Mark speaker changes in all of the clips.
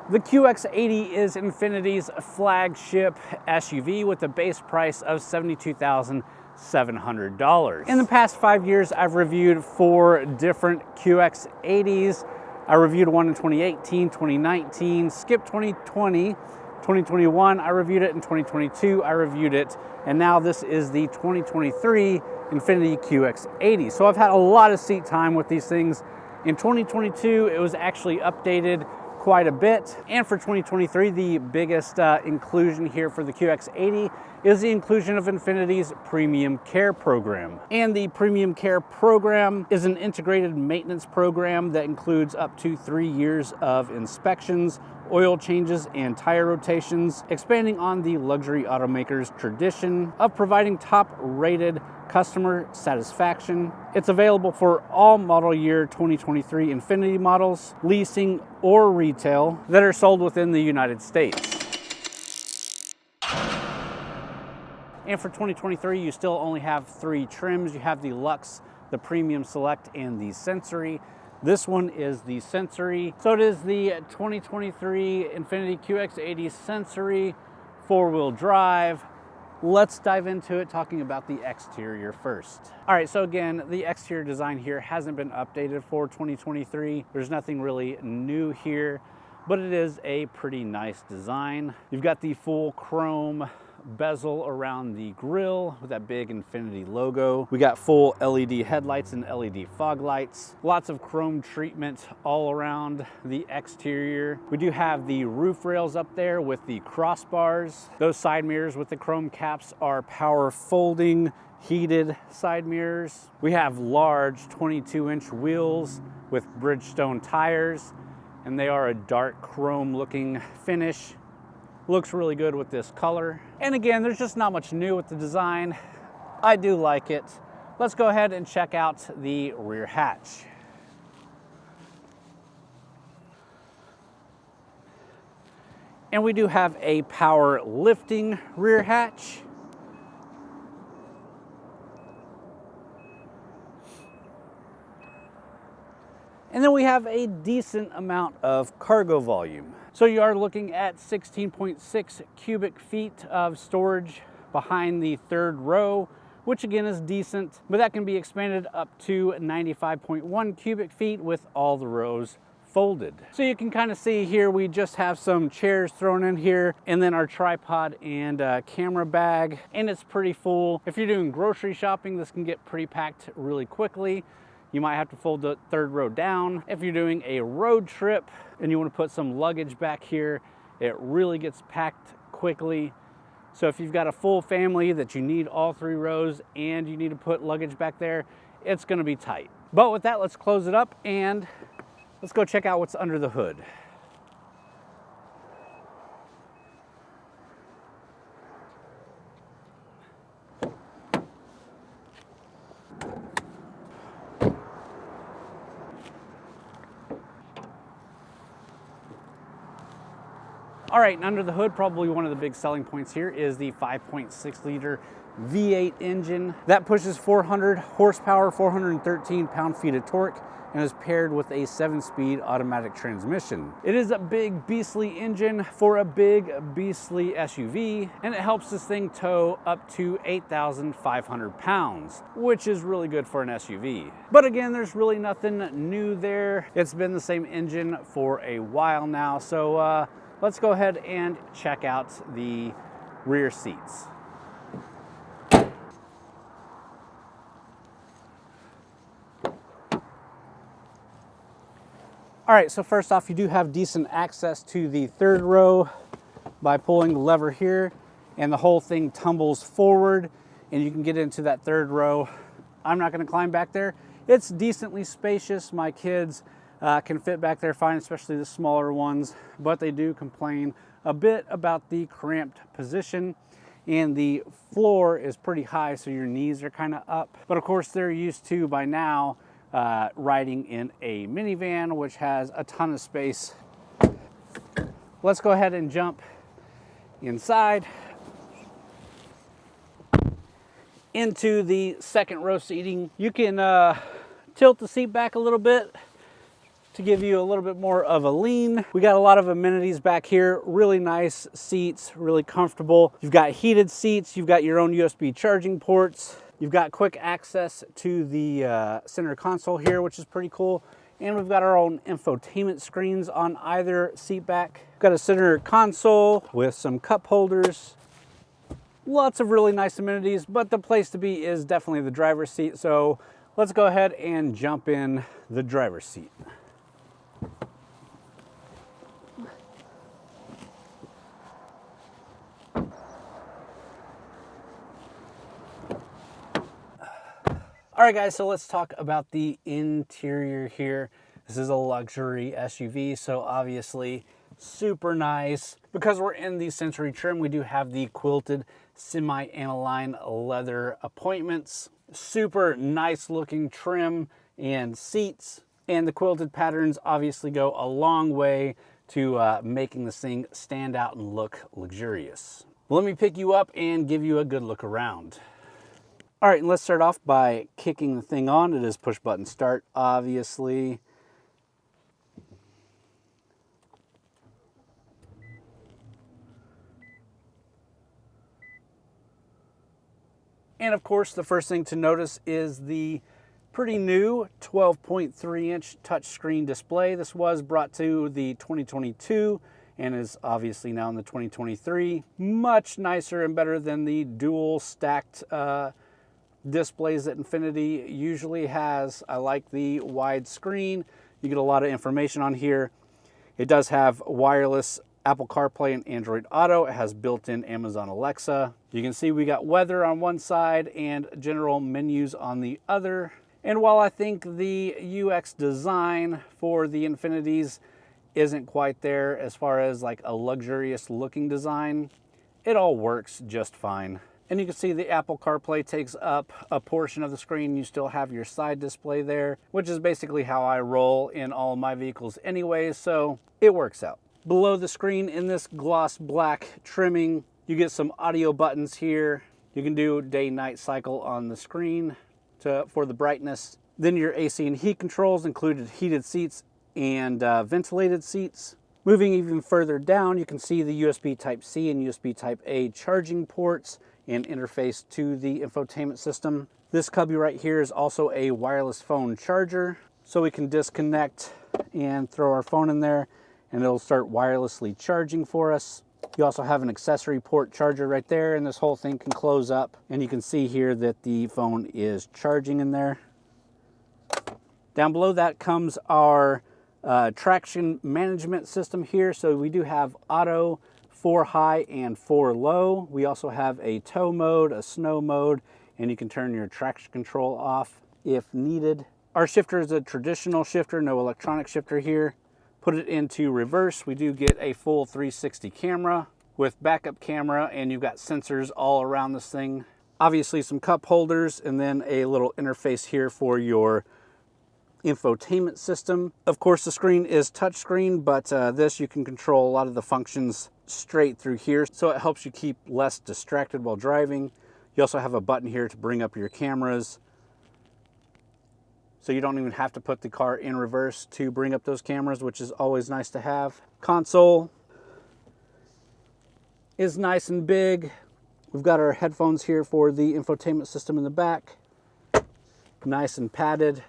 Speaker 1: The QX80 is Infiniti's flagship SUV with a base price of $72,700. In the past 5 years, I've reviewed 4 different QX80s. I reviewed one in 2018, 2019, skipped 2020, 2021, I reviewed it in 2022, I reviewed it, and now this is the 2023 Infiniti QX80. So I've had a lot of seat time with these things. In 2022, it was actually updated quite a bit. And for 2023, the biggest inclusion here for the QX80 is the inclusion of Infiniti's Premium Care program. And the Premium Care program is an integrated maintenance program that includes up to 3 years of inspections, oil changes, and tire rotations, expanding on the luxury automaker's tradition of providing top-rated customer satisfaction. It's available for all model year 2023 Infiniti models, leasing or retail, that are sold within the United States. And for 2023, you still only have 3 trims. You have the LUXE, the Premium Select, and the Sensory. This one is the Sensory. So it is the 2023 Infiniti QX80 Sensory 4-wheel drive. Let's dive into it, talking about the exterior first. All right, so again, the exterior design here hasn't been updated for 2023. There's nothing really new here, but it is a pretty nice design. You've got the full chrome bezel around the grille with that big Infiniti logo. We got full LED headlights and LED fog lights. Lots of chrome treatment all around the exterior. We do have the roof rails up there with the crossbars. Those side mirrors with the chrome caps are power folding heated side mirrors. We have large 22-inch wheels with Bridgestone tires, and they are a dark chrome looking finish. Looks really good with this color. And again, there's just not much new with the design. I do like it. Let's go ahead and check out the rear hatch. And we do have a power lifting rear hatch. And then we have a decent amount of cargo volume. So you are looking at 16.6 cubic feet of storage behind the third row, which again is decent, but that can be expanded up to 95.1 cubic feet with all the rows folded. So you can kind of see here, we just have some chairs thrown in here, and then our tripod and camera bag, and it's pretty full. If you're doing grocery shopping, this can get pretty packed really quickly. You might have to fold the third row down. If you're doing a road trip and you want to put some luggage back here, it really gets packed quickly. So if you've got a full family that you need all 3 rows and you need to put luggage back there, it's going to be tight. But with that, let's close it up and let's go check out what's under the hood. All right, and under the hood, probably one of the big selling points here is the 5.6 liter V8 engine. That pushes 400 horsepower, 413 pound-feet of torque, and is paired with a 7-speed automatic transmission. It is a big, beastly engine for a big, beastly SUV, and it helps this thing tow up to 8,500 pounds, which is really good for an SUV. But again, there's really nothing new there. It's been the same engine for a while now, so let's go ahead and check out the rear seats. All right, so first off, you do have decent access to the third row by pulling the lever here, and the whole thing tumbles forward and you can get into that third row. I'm not gonna climb back there. It's decently spacious. My kids can fit back there fine, especially the smaller ones, but they do complain a bit about the cramped position, and the floor is pretty high, so your knees are kind of up. But of course, they're used to, by now, riding in a minivan, which has a ton of space. Let's go ahead and jump inside into the second row seating. You can tilt the seat back a little bit to give you a little bit more of a lean. We got a lot of amenities back here, really nice seats, really comfortable. You've got heated seats, you've got your own USB charging ports, you've got quick access to the center console here, which is pretty cool. And we've got our own infotainment screens on either seat back. We've got a center console with some cup holders. Lots of really nice amenities, but the place to be is definitely the driver's seat. So let's go ahead and jump in the driver's seat. All right, guys, so let's talk about the interior here. This is a luxury SUV, so obviously super nice. Because we're in the Sensory trim, we do have the quilted semi-aniline leather appointments. Super nice looking trim and seats. And the quilted patterns obviously go a long way to making this thing stand out and look luxurious. Well, let me pick you up and give you a good look around. All right, and let's start off by kicking the thing on. It is push button start, obviously. And of course, the first thing to notice is the pretty new 12.3-inch touchscreen display. This was brought to the 2022 and is obviously now in the 2023. Much nicer and better than the dual stacked displays that Infiniti usually has. I like the wide screen. You get a lot of information on here. It does have wireless Apple CarPlay and Android Auto. It has built-in Amazon Alexa. You can see we got weather on one side and general menus on the other. And while I think the UX design for the Infinitis isn't quite there as far as like a luxurious looking design, it all works just fine. And you can see the Apple CarPlay takes up a portion of the screen. You still have your side display there, which is basically how I roll in all of my vehicles anyway, so it works out. Below the screen in this gloss black trimming, you get some audio buttons here. You can do day-night cycle on the screen for the brightness. Then your AC and heat controls included heated seats and ventilated seats. Moving even further down, you can see the USB Type-C and USB Type-A charging ports and interface to the infotainment system. This cubby right here is also a wireless phone charger, so we can disconnect and throw our phone in there and it'll start wirelessly charging for us. You also have an accessory port charger right there, and this whole thing can close up, and you can see here that the phone is charging in there. Down below that comes our traction management system here. So we do have auto, 4 high and 4 low. We also have a tow mode, a snow mode, and you can turn your traction control off if needed. Our shifter is a traditional shifter, no electronic shifter here. Put it into reverse, we do get a full 360 camera with backup camera, and you've got sensors all around this thing. Obviously some cup holders, and then a little interface here for your infotainment system. Of course, the screen is touchscreen, but this you can control a lot of the functions straight through here, so it helps you keep less distracted while driving. You also have a button here to bring up your cameras, so you don't even have to put the car in reverse to bring up those cameras, which is always nice to have. Console is nice and big. We've got our headphones here for the infotainment system in the back. Nice and padded.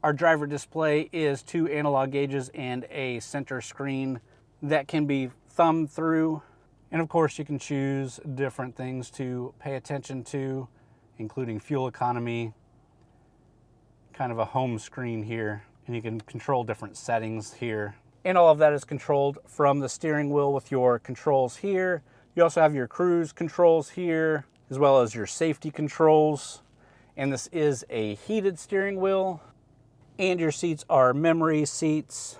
Speaker 1: Our driver display is 2 analog gauges and a center screen that can be thumbed through. And of course, you can choose different things to pay attention to, including fuel economy, kind of a home screen here, and you can control different settings here. And all of that is controlled from the steering wheel with your controls here. You also have your cruise controls here, as well as your safety controls. And this is a heated steering wheel, and your seats are memory seats.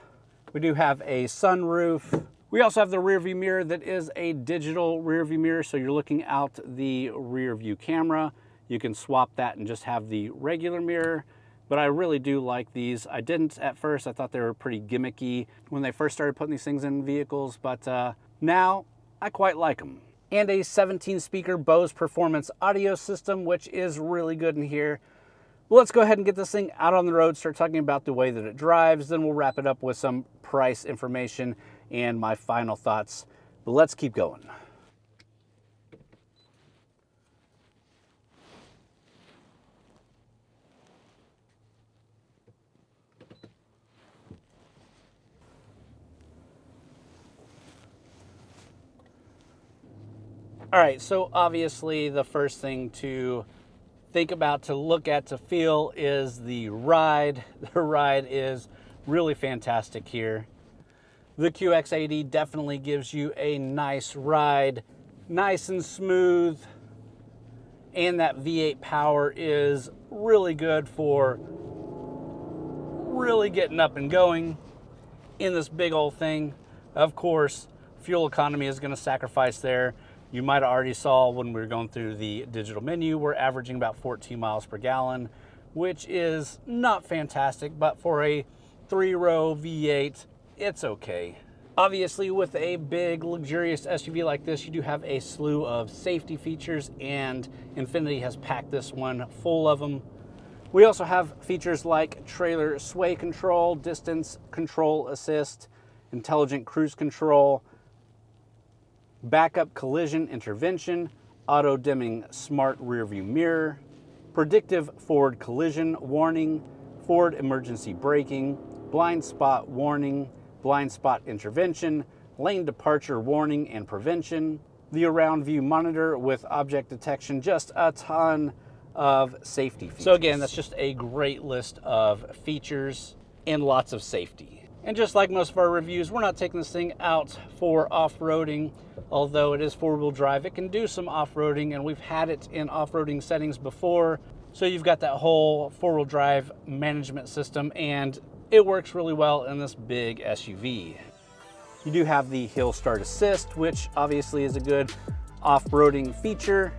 Speaker 1: We do have a sunroof. We also have the rear view mirror that is a digital rear view mirror, so you're looking out the rear view camera. You can swap that and just have the regular mirror. But I really do like these. I didn't at first. I thought they were pretty gimmicky when they first started putting these things in vehicles, but now I quite like them. And a 17-speaker Bose Performance audio system, which is really good in here. Well, let's go ahead and get this thing out on the road, start talking about the way that it drives, then we'll wrap it up with some price information and my final thoughts. But let's keep going. All right, so obviously the first thing to think about, to look at, to feel is the ride. The ride is really fantastic here. The QX80 definitely gives you a nice ride, nice and smooth, and that V8 power is really good for really getting up and going in this big old thing. Of course, fuel economy is going to sacrifice there. You might have already saw when we were going through the digital menu, we're averaging about 14 miles per gallon, which is not fantastic, but for a 3-row V8, it's okay. Obviously, with a big, luxurious SUV like this, you do have a slew of safety features, and Infiniti has packed this one full of them. We also have features like trailer sway control, distance control assist, intelligent cruise control, backup collision intervention, auto dimming smart rear view mirror, predictive forward collision warning, forward emergency braking, blind spot warning, blind spot intervention, lane departure warning and prevention, the around view monitor with object detection, just a ton of safety features. So again, that's just a great list of features and lots of safety. And just like most of our reviews, we're not taking this thing out for off-roading. Although it is four-wheel drive, it can do some off-roading, and we've had it in off-roading settings before. So you've got that whole four-wheel drive management system, and it works really well in this big SUV. You do have the hill start assist, which obviously is a good off-roading feature.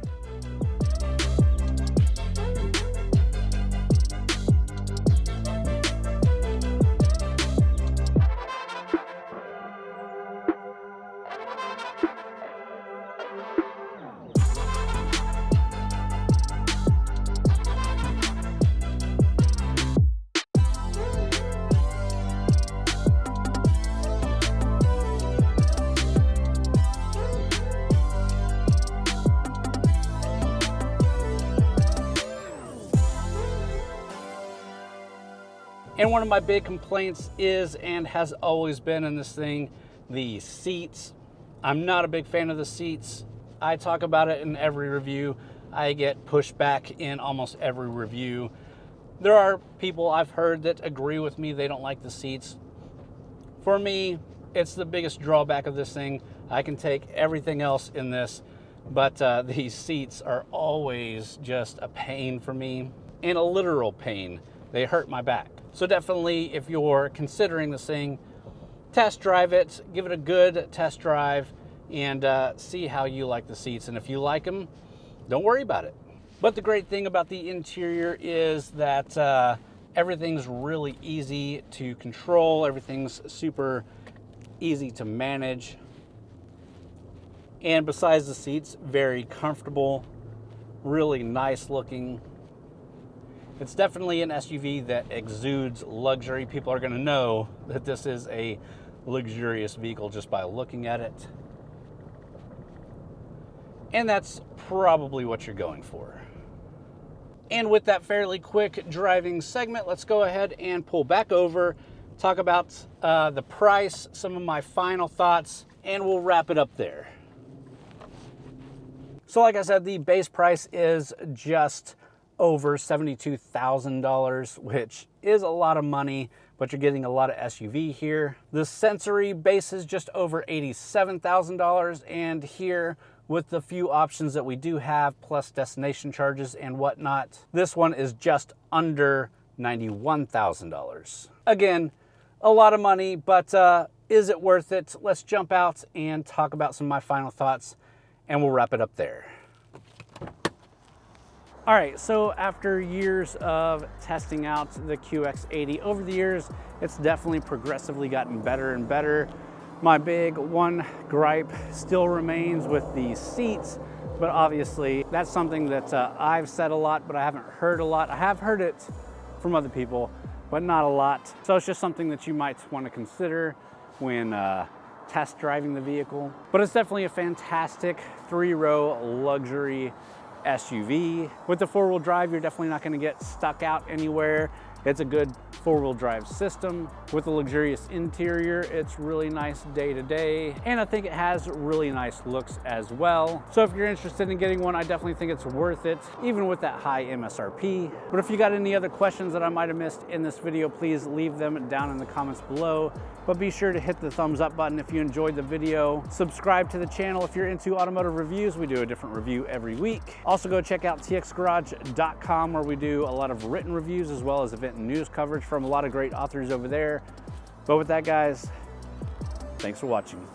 Speaker 1: And one of my big complaints is, and has always been in this thing, the seats. I'm not a big fan of the seats. I talk about it in every review. I get pushback in almost every review. There are people I've heard that agree with me. They don't like the seats. For me, it's the biggest drawback of this thing. I can take everything else in this, but these seats are always just a pain for me, and a literal pain. They hurt my back. So definitely, if you're considering this thing, test drive it, give it a good test drive, and see how you like the seats. And if you like them, don't worry about it. But the great thing about the interior is that everything's really easy to control. Everything's super easy to manage. And besides the seats, very comfortable, really nice looking. It's definitely an SUV that exudes luxury. People are going to know that this is a luxurious vehicle just by looking at it. And that's probably what you're going for. And with that fairly quick driving segment, let's go ahead and pull back over, talk about the price, some of my final thoughts, and we'll wrap it up there. So like I said, the base price is just over $72,000, which is a lot of money, but you're getting a lot of SUV here. The Sensory base is just over $87,000, and here with the few options that we do have, plus destination charges and whatnot, this one is just under $91,000. Again, a lot of money, but is it worth it? Let's jump out and talk about some of my final thoughts, and we'll wrap it up there. All right, so after years of testing out the QX80, over the years, it's definitely progressively gotten better and better. My big one gripe still remains with the seats. But obviously, that's something that I've said a lot, but I haven't heard a lot. I have heard it from other people, but not a lot. So it's just something that you might want to consider when test driving the vehicle. But it's definitely a fantastic 3-row luxury SUV. With the 4-wheel drive, you're definitely not going to get stuck out anywhere. It's a good 4-wheel drive system. With the luxurious interior, it's really nice day to day. And I think it has really nice looks as well. So if you're interested in getting one, I definitely think it's worth it, even with that high MSRP. But if you got any other questions that I might have missed in this video, please leave them down in the comments below. But be sure to hit the thumbs up button if you enjoyed the video. Subscribe to the channel if you're into automotive reviews. We do a different review every week. Also go check out txgarage.com, where we do a lot of written reviews as well as event and news coverage from a lot of great authors over there. But with that, guys, thanks for watching.